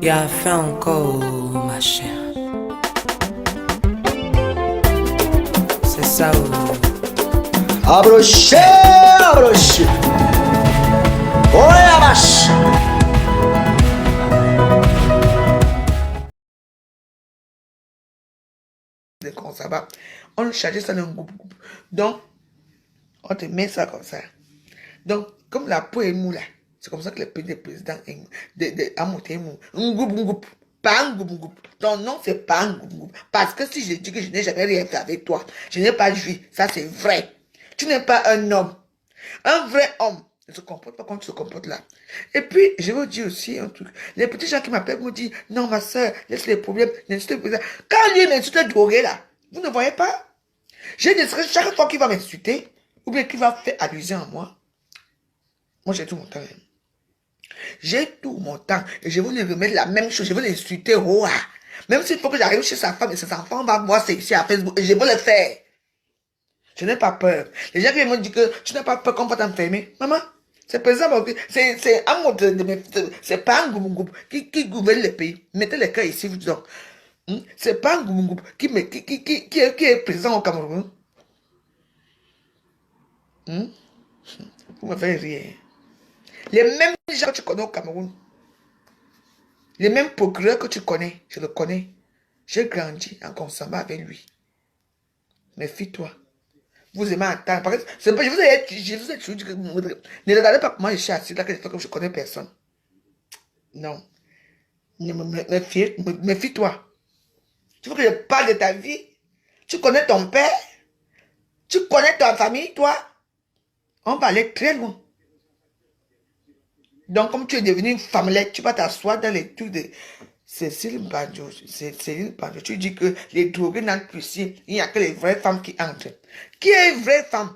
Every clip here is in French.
y a fait encore, ma chère. C'est ça. Abroché, abroché. Oh la vache. Ça va. On charge ça dans un groupe. Donc, on te met ça comme ça. Donc, comme la peau est mou là, c'est comme ça que le pays des présidents a monté mou. Un groupe. Pas un groupe. Ton nom, c'est pas un groupe. Parce que si je dis que je n'ai jamais rien fait avec toi, je n'ai pas joui. Ça, c'est vrai. Tu n'es pas un homme. Un vrai homme ne se comporte pas comme tu te comportes là. Et puis, je vais vous dire aussi un truc. Les petits gens qui m'appellent me disent, non, ma soeur, laisse les problèmes, n'insulte pas. Quand lui m'insulte drogué là, vous ne voyez pas? J'ai des stress chaque fois qu'il va m'insulter, ou bien qu'il va faire allusion à moi. Moi, j'ai tout mon temps. J'ai tout mon temps. Et je vais lui remettre la même chose. Je vais l'insulter. Oh, même s'il faut que j'arrive chez sa femme et ses enfants vont voir c'est ici à Facebook. Et je vais le faire. Je n'ai pas peur. Les gens qui me disent que tu n'as pas peur qu'on va t'enfermer. Maman, c'est président, c'est un mot c'est pas un groupe qui gouverne le pays. Mettez les cas ici, vous donc. C'est pas un groupe qui est président au Cameroun. Vous me faites rire. Les mêmes gens que tu connais au Cameroun, les mêmes procureurs que tu connais, je le connais. J'ai grandi en consommant avec lui. Méfie-toi. Vous aimez entendre. Je vous ai toujours dit que ne regardez pas comment je suis assis là, que je fais comme je connais personne. Non. Méfie-toi. Tu veux que je parle de ta vie? Tu connais ton père? Tu connais ta famille, toi? On va aller très loin. Donc, comme tu es devenu une femmelette, tu vas t'asseoir dans les trucs de Cécile Banjo. Tu dis que les drogués n'entrent plus ici. Il n'y a que les vraies femmes qui entrent. Qui est une vraie femme?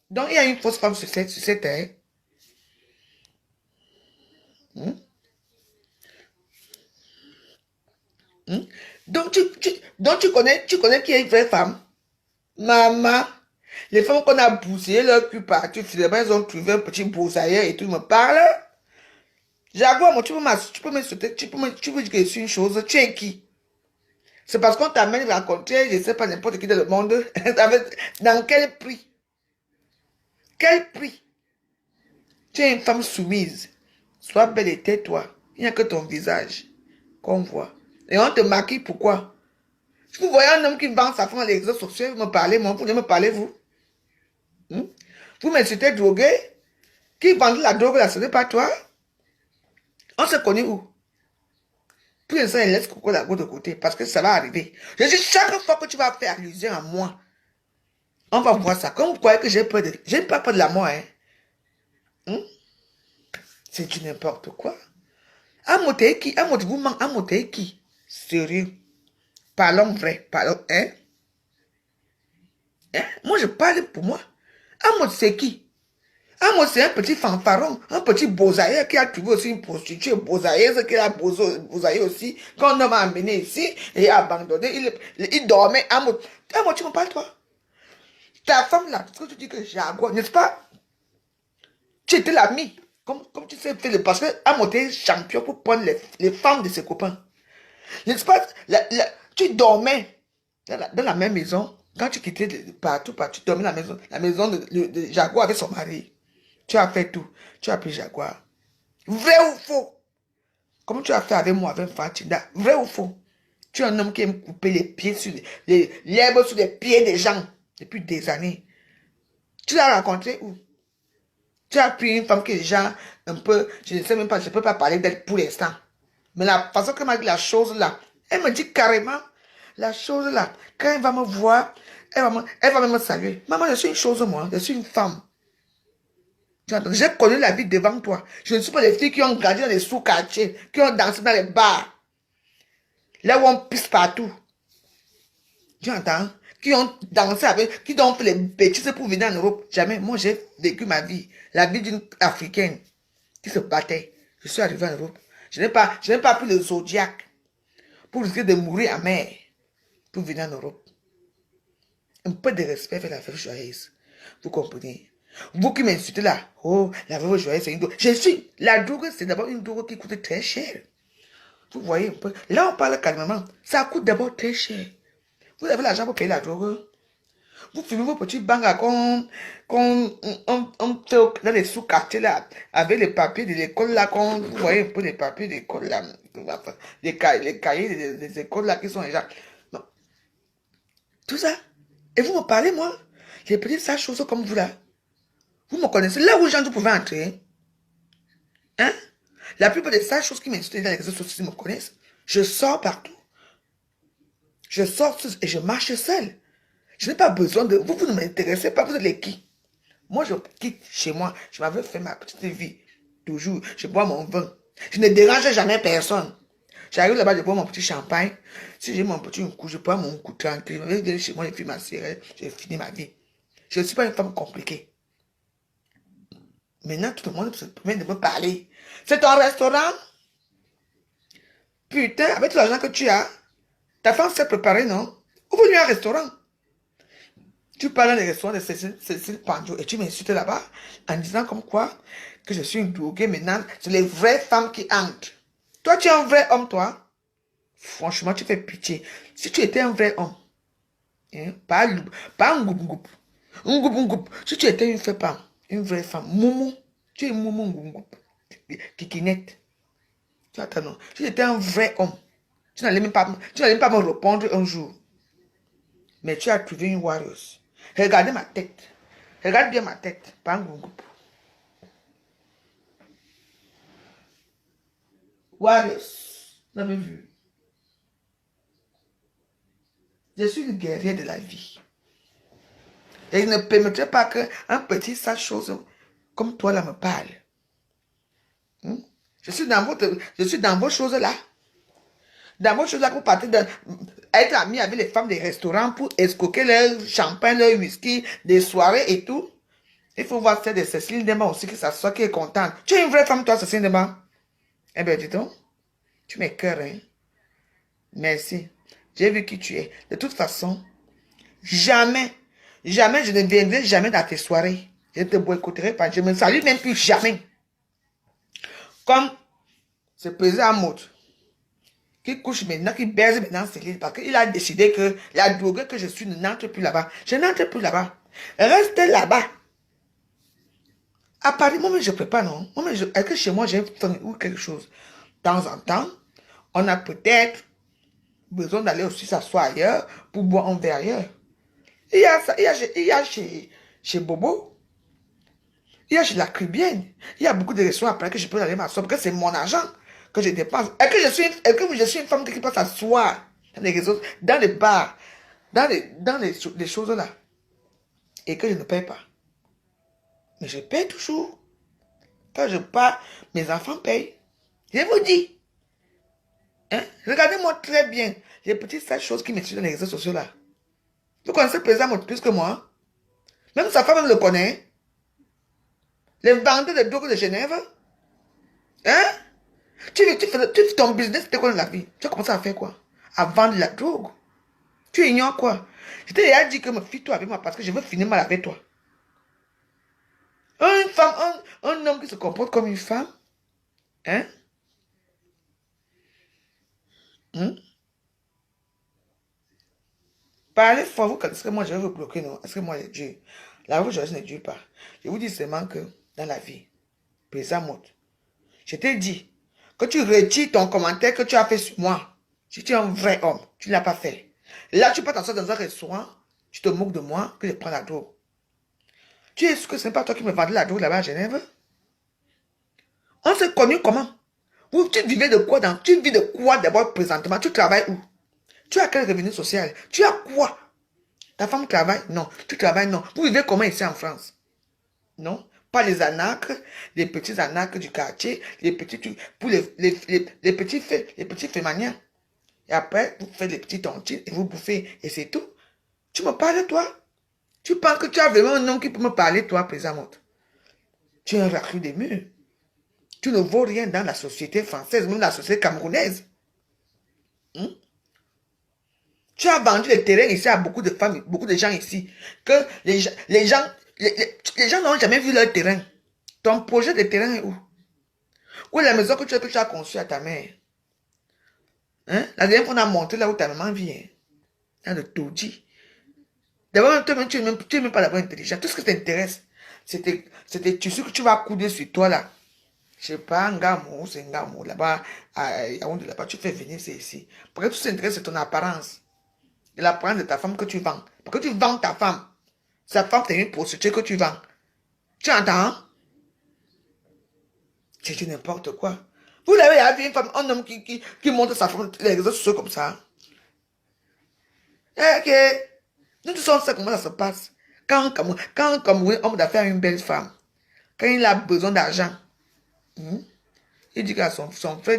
Donc, il y a une fausse femme sur cette terre. Donc, tu connais qui est une vraie femme? Maman, les femmes qu'on a bousillé leur cul partout, finalement, elles ont trouvé un petit broussailleur et tout, ils me parlent. Jaguar, moi, tu peux me sauter, tu peux dire que je suis une chose, tu es qui? C'est parce qu'on t'a même rencontré, je ne sais pas n'importe qui dans le monde, dans quel prix? Quel prix? Tu es une femme soumise. Sois belle et tais-toi. Il n'y a que ton visage qu'on voit. Et on te maquille pourquoi? Si vous voyez un homme qui vend sa femme dans les réseaux sociaux, vous me parlez, moi, vous ne me parlez, vous? Vous m'insultez drogué? Qui vend la drogue là, ce n'est pas toi? On se connaît où? Puis ça, il laisse Coco Lago de côté parce que ça va arriver. Je dis, chaque fois que tu vas faire allusion à moi, on va voir ça. Comme vous croyez que j'ai peur de... J'ai pas peur de la mort, hein? C'est du n'importe quoi. Amoteki, vous manque Amoteki. Sérieux. Parlons vrai, parlons, hein? Moi, je parle pour moi. Amot, c'est qui? Amot, c'est un petit fanfaron, un petit bosailleur qui a trouvé aussi une prostituée bosailleuse, qui a bosaillé aussi, qu'on a amené ici et a abandonné. Il dormait. Amot, tu me parles, toi? Ta femme là, ce que tu dis que Jaguar, n'est-ce pas? Tu étais l'ami. Comme tu sais faire le parce que Amot est champion pour prendre les femmes de ses copains. N'est-ce pas? Tu dormais dans la même maison. Quand tu quittais partout, tu dormais dans la maison de Jaguar avec son mari. Tu as fait tout. Tu as pris Jaguar. Vrai ou faux? Comme tu as fait avec moi, avec Fatinda. Vrai ou faux? Tu es un homme qui aime couper les pieds sur l'herbe sur les pieds des gens depuis des années. Tu l'as rencontré où? Tu as pris une femme qui est déjà un peu, je ne sais même pas, je ne peux pas parler d'elle pour l'instant. Mais la façon qu'elle m'a dit la chose là, elle me dit carrément, la chose là, quand elle va me voir, elle va même me saluer. Maman, je suis une chose moi, je suis une femme. J'ai connu la vie devant toi. Je ne suis pas les filles qui ont grandi dans les sous-quartiers, qui ont dansé dans les bars, là où on pisse partout. Tu entends? Qui ont dansé avec, qui ont fait les bêtises pour venir en Europe. Jamais. Moi, j'ai vécu ma vie, la vie d'une Africaine qui se battait. Je suis arrivé en Europe. Je n'ai pas pris le Zodiac pour risquer de mourir à mer pour venir en Europe. Un peu de respect vers la veuve joyeuse. Vous comprenez? Vous qui m'insultez là, oh, la veuve joyeuse, c'est une drogue. La drogue, c'est d'abord une drogue qui coûte très cher. Vous voyez un peu. Là, on parle calmement. Ça coûte d'abord très cher. Vous avez l'argent pour payer la drogue. Vous fumez vos petits bangas on fait dans les sous-quartiers là, avec les papiers de l'école là, vous voyez un peu les papiers de l'école là, les cahiers des écoles là qui sont déjà. Non. Tout ça. Et vous me parlez, moi, les petites sales choses comme vous là. Vous me connaissez. Là où les gens vous pouvez entrer. Hein? La plupart des sales choses qui m'insultent dans les réseaux sociaux me connaissent. Je sors partout. Je sors et je marche seul. Je n'ai pas besoin de vous. Vous ne m'intéressez pas. Vous êtes les qui? Moi, je quitte chez moi. Je m'avais fait ma petite vie. Toujours. Je bois mon vin. Je ne dérange jamais personne. J'arrive là-bas, je bois mon petit champagne. Si j'ai mon petit coup, je bois mon coup tranquille. Je vais chez moi, je fais ma cigarette. J'ai fini ma vie. Je ne suis pas une femme compliquée. Maintenant, tout le monde se permet de me parler. C'est ton restaurant? Putain, avec tout l'argent que tu as, ta femme s'est préparée, non? Ouvre-lui un restaurant. Tu parles dans les restaurants de Cécile Pandio et tu m'insultes là-bas en disant comme quoi que je suis une droguée maintenant. C'est les vraies femmes qui entrent. Toi, tu es un vrai homme, toi. Franchement, tu fais pitié. Si tu étais un vrai homme, hein, pas un goup-goup. Un goup-goup. Si tu étais une vraie femme, moumou, tu es moumou, goup-goup. Kikinette. Tu attends, non. Si tu étais un vrai homme, tu n'allais même pas me répondre un jour. Mais tu as trouvé une warrior. Regardez ma tête. Regarde bien ma tête. Pas un groupe. Warriors. Vous avez vu. Je suis une guerrière de la vie. Et je ne permettrai pas qu'un petit sale chose comme toi là me parle. Je suis dans vos choses là. Dans vos choses là, vous partez être ami avec les femmes des restaurants pour escroquer leur champagne, leur whisky, des soirées et tout. Il faut voir celle de Cécile Dema aussi qui s'assoit, qui est contente. Tu es une vraie femme, toi, Cécile Dema? Eh bien, dis donc, tu m'écœures, hein? Merci. J'ai vu qui tu es. De toute façon, jamais, je ne viendrai jamais dans tes soirées. Je ne te boycotterai pas. Je ne me salue même plus jamais. Comme ce président Maud, qui couche maintenant, qui baise maintenant Céline, parce qu'il a décidé que la drogue que je suis n'entre plus là-bas. Je n'entre plus là-bas. Reste là-bas. À Paris, moi-même, je ne peux pas, non. Moi-même, est-ce que chez moi, j'ai faim ou quelque chose? De temps en temps, on a peut-être besoin d'aller aussi s'asseoir ailleurs pour boire un verre ailleurs. Il y a ça, il y a chez Bobo, il y a chez la Cubienne, il y a beaucoup de restaurants après que je peux aller m'asseoir parce que c'est mon argent que je dépense. Est-ce que je suis une femme qui peut s'asseoir dans les réseaux, dans les bars, dans les choses là, et que je ne paye pas? Mais je paye toujours. Quand je pars, mes enfants payent. Je vous dis. Hein? Regardez-moi très bien les petites sales choses qui me suivent dans les réseaux sociaux là. Vous connaissez le président plus que moi. Même sa femme le connaît. Les vendeurs de drogue de Genève. Hein? Tu fais ton business, c'était quoi dans la vie? Tu as commencé à faire quoi? À vendre de la drogue. Tu ignores quoi? Je t'ai déjà dit que me fie-toi avec moi parce que je veux finir mal avec toi. Une femme, un homme qui se comporte comme une femme. Hein? Parlez fort, vous, est-ce que moi je vais vous bloquer, non? Est-ce que moi je dure? La route, je ne dure pas. Je vous dis seulement que dans la vie, président Mout, je t'ai dit que tu retires ton commentaire que tu as fait sur moi. Si tu es un vrai homme, tu ne l'as pas fait. Là, tu peux t'asseoir dans un restaurant, tu te moques de moi, que je prends la drogue. Tu es sûr que ce n'est pas toi qui me vendais la drogue là-bas à Genève? On s'est connus comment? Tu vivais de quoi tu vis de quoi d'abord présentement? Tu travailles où? Tu as quel revenu social? Tu as quoi? Ta femme travaille? Non. Tu travailles? Non. Vous vivez comment ici en France? Non. Pas les anacres, les petits anacres du quartier, les petits, pour les petits faits, les petits faits maniens. Et après, vous faites les petits tontines et vous bouffez. Et c'est tout. Tu me parles, toi? Tu penses que tu as vraiment un homme qui peut me parler, toi, président Motte? Tu es un raclure des murs. Tu ne vaux rien dans la société française, même la société camerounaise. Tu as vendu le terrain ici à beaucoup de femmes, beaucoup de gens ici, que les gens n'ont jamais vu leur terrain. Ton projet de terrain est où? Où est la maison que tu as conçue à ta mère? Hein? La dernière fois, on a monté là où ta maman vient. Dans le taudis. D'abord, toi-même, tu n'es même pas d'abord intelligent. Tout ce qui t'intéresse, c'était tu sais que tu vas couder sur toi là. Je sais pas, Ngamo, c'est Ngamo. Là-bas, à Yaoundé, là-bas, tu fais venir, c'est ici. Parce que tout ce qui t'intéresse, c'est ton apparence. Et l'apparence de ta femme que tu vends. Parce que tu vends ta femme. Sa femme, c'est une prostituée que tu vends. Tu entends? C'est n'importe quoi. Vous avez vu une femme, un homme qui montre sa femme les réseaux sociaux comme ça. Ok. Nous tous on sait comment ça se passe. Quand comme un homme d'affaires a une belle femme, quand il a besoin d'argent, il dit à son frère,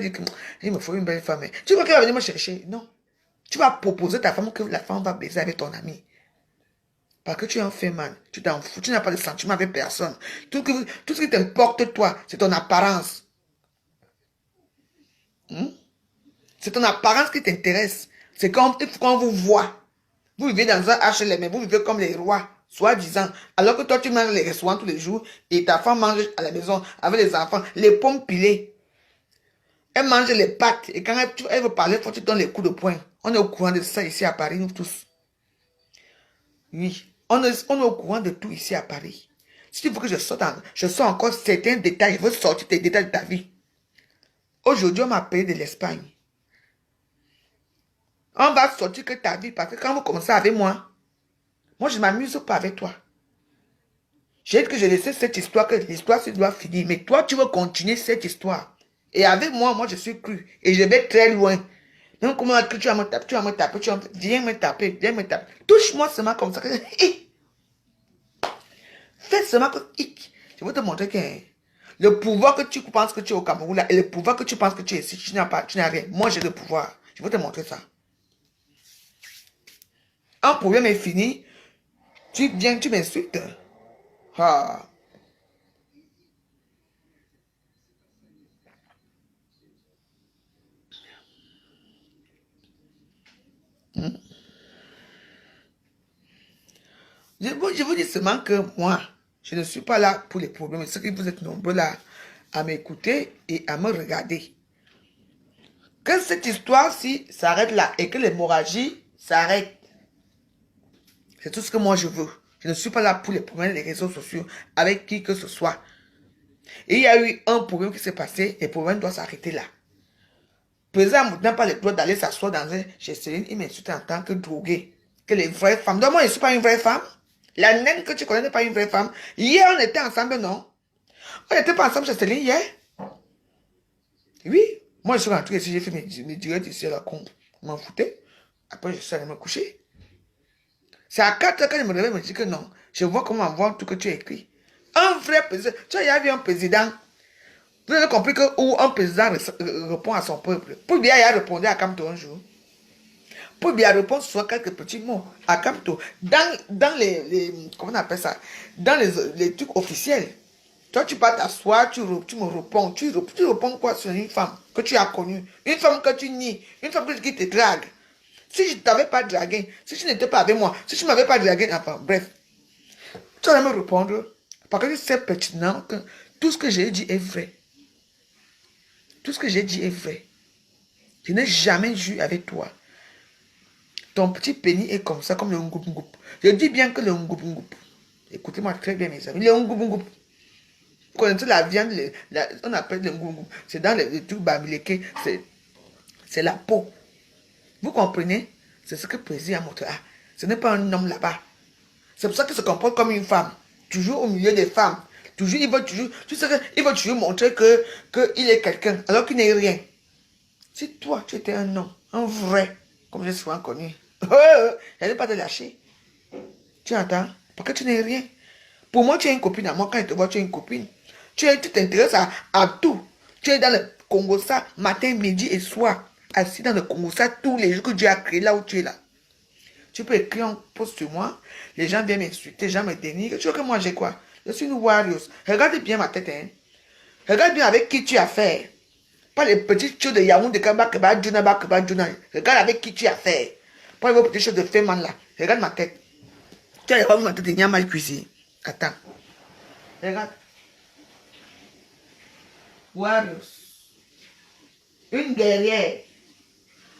il me faut une belle femme. Tu crois qu'il va venir me chercher? Non. Tu vas proposer ta femme que la femme va baiser avec ton ami. Parce que tu es un fait man. Tu t'en fous. Tu n'as pas de sentiment avec personne. Tout ce qui t'importe, toi, c'est ton apparence. C'est ton apparence qui t'intéresse. C'est quand vous voit. Vous vivez dans un HLM, vous vivez comme les rois, soi-disant. Alors que toi, tu manges les restaurants tous les jours et ta femme mange à la maison avec les enfants, les pommes pilées. Elle mange les pâtes et quand elle veut parler, il faut que tu donnes les coups de poing. On est au courant de ça ici à Paris, nous tous. Oui, on est au courant de tout ici à Paris. Si tu veux que je sors encore certains détails, je veux sortir tes détails de ta vie. Aujourd'hui, on m'a payé de l'Espagne. On va sortir que ta vie parce que quand vous commencez avec moi je ne m'amuse pas avec toi. J'ai dit que j'ai laissé cette histoire, que l'histoire se doit finir. Mais toi, tu veux continuer cette histoire. Et avec moi, je suis cru. Et je vais très loin. Même comment tu vas me taper, viens me taper, Touche-moi seulement comme ça. Fais seulement que... Je vais te montrer que le pouvoir que tu penses que tu es au Cameroun, là, et le pouvoir que tu penses que tu es ici, tu n'as rien. Moi, j'ai le pouvoir. Je vais te montrer ça. Un problème est fini. Tu viens, tu m'insultes. Ah. Je vous dis seulement que moi, je ne suis pas là pour les problèmes. C'est que vous êtes nombreux là à m'écouter et à me regarder. Que cette histoire-ci s'arrête là et que l'hémorragie s'arrête. C'est tout ce que moi je veux. Je ne suis pas là pour les problèmes des réseaux sociaux avec qui que ce soit. Et il y a eu un problème qui s'est passé et le problème doit s'arrêter là. Le président n'a pas le droit d'aller s'asseoir dans un chez Céline. Il m'insulte en tant que drogué. Que les vraies femmes. Donc moi, je ne suis pas une vraie femme. La naine que tu connais n'est pas une vraie femme. Hier, on était ensemble, non? On n'était pas ensemble chez Céline hier? Oui. Moi, je suis rentré ici, j'ai fait mes directs ici à la con. Je m'en foutais. Après, je suis allé me coucher. C'est à 4 heures que je me réveille, je me dis que non. Je vois comment voir tout que tu as écrit. Un vrai président. Tu vois, il y avait un président. Vous avez compris que où un président répond à son peuple. Pour bien, il a répondu à Kamto un jour. Pour bien répondre sur quelques petits mots à Kamto. Dans les comment on appelle ça? Dans les trucs officiels. Toi, tu vas t'asseoir, tu me réponds. Tu réponds quoi sur une femme que tu as connue? Une femme que tu nies. Une femme qui te drague. Si je ne t'avais pas dragué, si tu n'étais pas avec moi, si tu ne m'avais pas dragué, enfin, bref. Tu vas me répondre. Parce que c'est pertinent que tout ce que j'ai dit est vrai. Tout ce que j'ai dit est vrai. Je n'ai jamais joué avec toi. Ton petit pénis est comme ça, comme le ngoup ngoup. Je dis bien que le ngoup ngoup. Écoutez-moi très bien, mes amis. Le ngoup ngoup. Vous connaissez la viande, on appelle le ngoup ngoup. C'est dans le truc bamileke. C'est la peau. Vous comprenez? C'est ce que le président a montré. Ah, ce n'est pas un homme là-bas. C'est pour ça qu'il se comporte comme une femme. Toujours au milieu des femmes. Toujours, il veut toujours montrer qu'il est quelqu'un, alors qu'il n'est rien. Si toi, tu étais un homme, un vrai, comme j'ai souvent connu, je n'allais pas te lâcher. Tu entends? Parce que tu n'es rien. Pour moi, tu es une copine. À moi, quand je te vois, tu es une copine. Tu t'intéresses à tout. Tu es dans le Congo, ça, matin, midi et soir. Assis dans le Congo, ça, tous les jours que Dieu a créé là où tu es là. Tu peux écrire un post sur moi. Les gens viennent m'insulter, les gens me dénigrent. Tu vois que moi, j'ai quoi? Je suis une warrior. Regarde bien ma tête, hein. Regarde bien avec qui tu as affaire. Pas les petites choses de Yaoundé, regarde avec qui tu as affaire. Pas les petites choses de Feman là. Regarde ma tête. Tu as pas vu ma tête de mal cuisine. Attends. Regarde. Warriors. Une guerrière.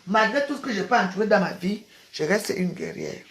Malgré tout ce que je peux entourer dans ma vie, je reste une guerrière.